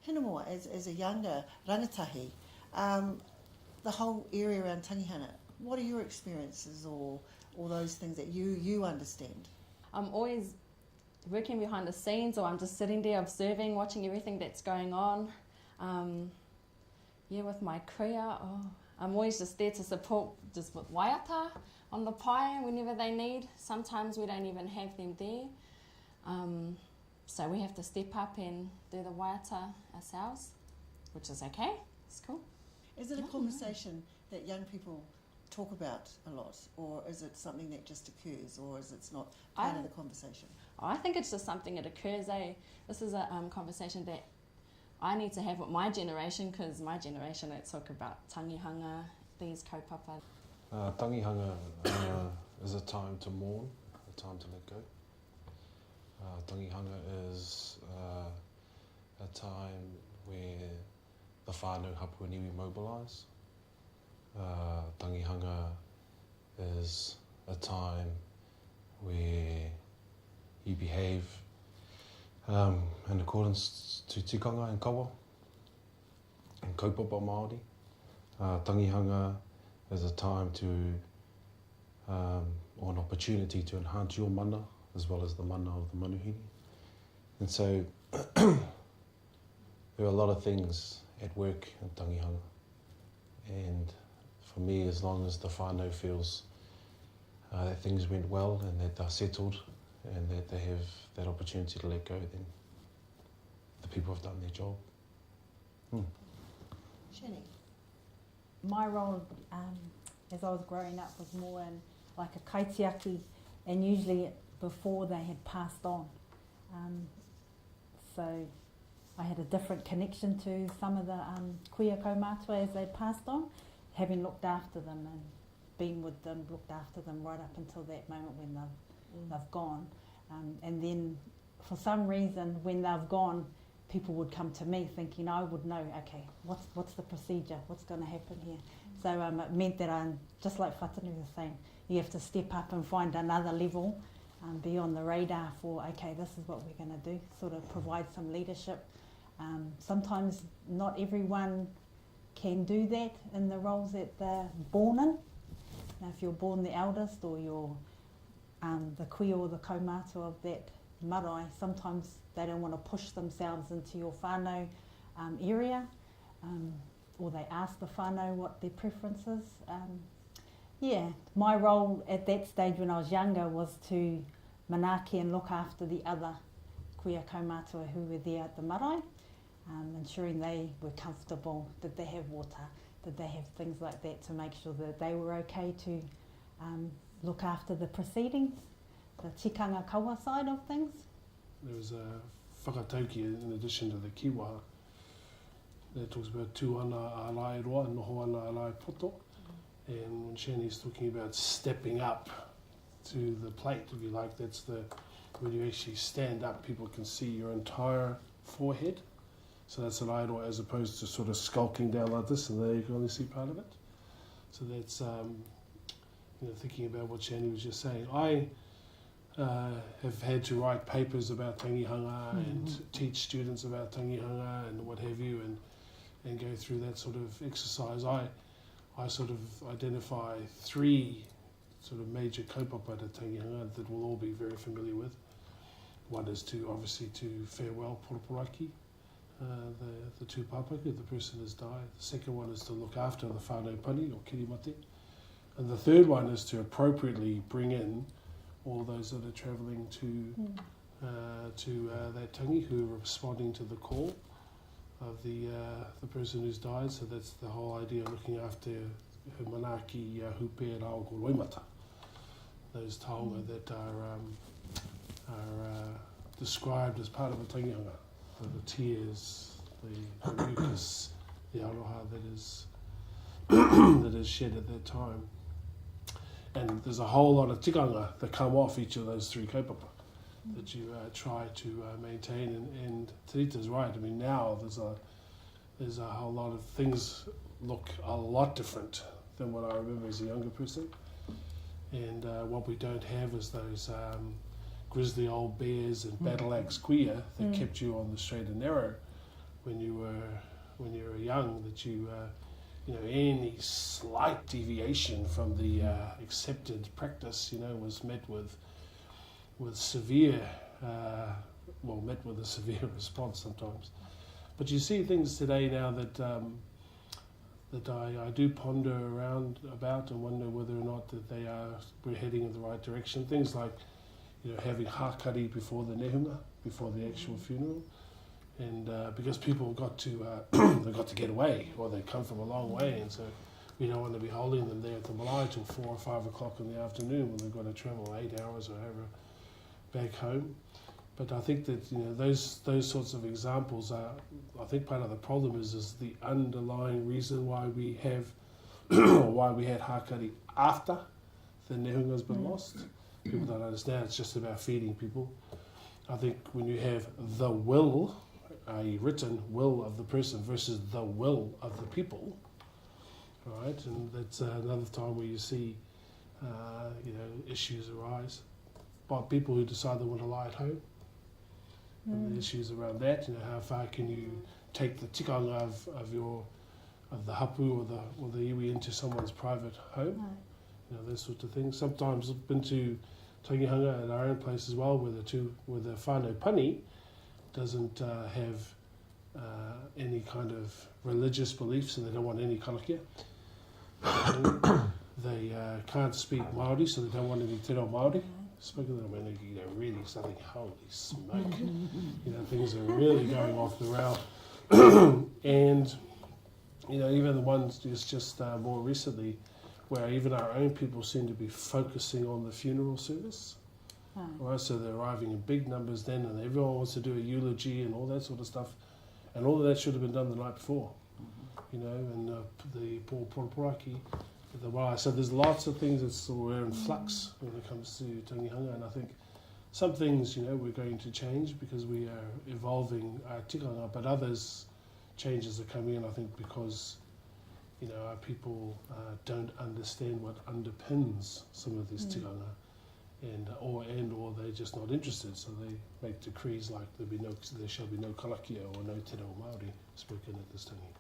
Tēnā moa, as a younger rangatahi, the whole area around tangihanga, what are your experiences or those things that you understand? I'm always working behind the scenes, or I'm just sitting there observing, watching everything that's going on. With my kuia, I'm always just there to support just with waiata on the pae whenever they need. Sometimes we don't even have them there. So we have to step up and do the waiata ourselves, which is okay. It's cool. Is it a conversation that young people talk about a lot, or is it something that just occurs, or is it not part of the conversation? I think it's just something that occurs. This is a conversation that I need to have with my generation, because my generation, they talk about tangihanga, these kaupapa. Tangihanga is a time to mourn, a time to let go. Tangihanga is a time where the whānau hapuaniwi mobilise. Tangihanga is a time where you behave in accordance to tikanga and kawa and kaupapa Māori. Tangihanga is a time to, or an opportunity to enhance your mana as well as the mana of the manuhiri. And so there are a lot of things at work in tangihanga. And for me, as long as the whānau feels that things went well and that they're settled and that they have that opportunity to let go, then the people have done their job. Shani? My role as I was growing up was more in like a kaitiaki, and usually before they had passed on. So I had a different connection to some of the kuia kaumātua as they passed on, having looked after them and been with them, looked after them right up until that moment when they've gone. And then for some reason when they've gone, people would come to me thinking I would know, okay, what's the procedure, what's going to happen here. So it meant that just like Whatanu was saying, you have to step up and find another level, be on the radar for, okay, this is what we're going to do, sort of provide some leadership. Sometimes not everyone can do that in the roles that they're born in. Now, if you're born the eldest or you're the kuia or the kaumātua of that marae, sometimes they don't want to push themselves into your whānau area, or they ask the whānau what their preference is. My role at that stage when I was younger was to manaaki and look after the other kuia kaumātua who were there at the marae, ensuring they were comfortable, did they have water, did they have things like that, to make sure that they were okay to look after the proceedings, the tikanga kawa side of things. There was a whakatauki in addition to the kiwa that talks about tūana alai roa and noho ana alai poto. And when Shani's talking about stepping up to the plate, if you like, that's when you actually stand up, people can see your entire forehead. So that's an idol, as opposed to sort of skulking down like this, and there you can only see part of it. So that's thinking about what Shani was just saying. I have had to write papers about tangihanga and teach students about tangihanga and what have you, and go through that sort of exercise. I sort of identify three sort of major kaupapa to tangihanga that we'll all be very familiar with. One is obviously to farewell poroporaki, the tūpapaka, the person has died. The second one is to look after the whānau pani or kirimate. And the third one is to appropriately bring in all those that are travelling to that tangi, who are responding to the call of the person who's died. So that's the whole idea of looking after her manaaki hupe rao ko loimata. Those taonga that are described as part of the tangihanga. The tears, the mucus, the aroha that is shed at that time. And there's a whole lot of tikanga that come off each of those three kaupapa that you try to maintain. And Tirita's right. I mean, now there's a whole lot of things look a lot different than what I remember as a younger person. And what we don't have is those grizzly old bears and battle axe kuia that kept you on the straight and narrow. when you were young, that any slight deviation from the accepted practice, was met with severe, met with a severe response sometimes. But you see things today now that I do ponder around about and wonder whether or not that we're heading in the right direction. Things like, having hakari before the nehunga, before the actual funeral, and because people got to they got to get away, or they come from a long way, and so we don't want to be holding them there at the marae till 4 or 5 o'clock in the afternoon when they've got to travel 8 hours or however back home. But I think that those sorts of examples are, I think part of the problem is the underlying reason why we have or why we had hakari after the nehunga's been lost. People don't understand it's just about feeding people. I think when you have the will, a written will of the person versus the will of the people, right? And that's another time where you see issues arise by people who decide they want to lie at home. And the issues around that, how far can you take the tikanga of the hapu or the iwi into someone's private home? Those sorts of things. Sometimes I've been to tangihanga at our own place as well, where the whānau pani doesn't have any kind of religious beliefs, so they don't want any karakia. They can't speak Māori, so they don't want any te reo Māori. Spoken to them when really something, holy smoke. Things are really going off the rail. And, even the ones just more recently, where even our own people seem to be focusing on the funeral service. Right, so they're arriving in big numbers then, and everyone wants to do a eulogy and all that sort of stuff. And all of that should have been done the night before. And the poraki. So there's lots of things we're in flux when it comes to tangihanga, and I think some things, we're going to change because we are evolving our tikanga, but others changes are coming in, I think, because our people don't understand what underpins some of these tikanga, or they're just not interested, so they make decrees like there shall be no karakia or no te reo Māori spoken at this tangi.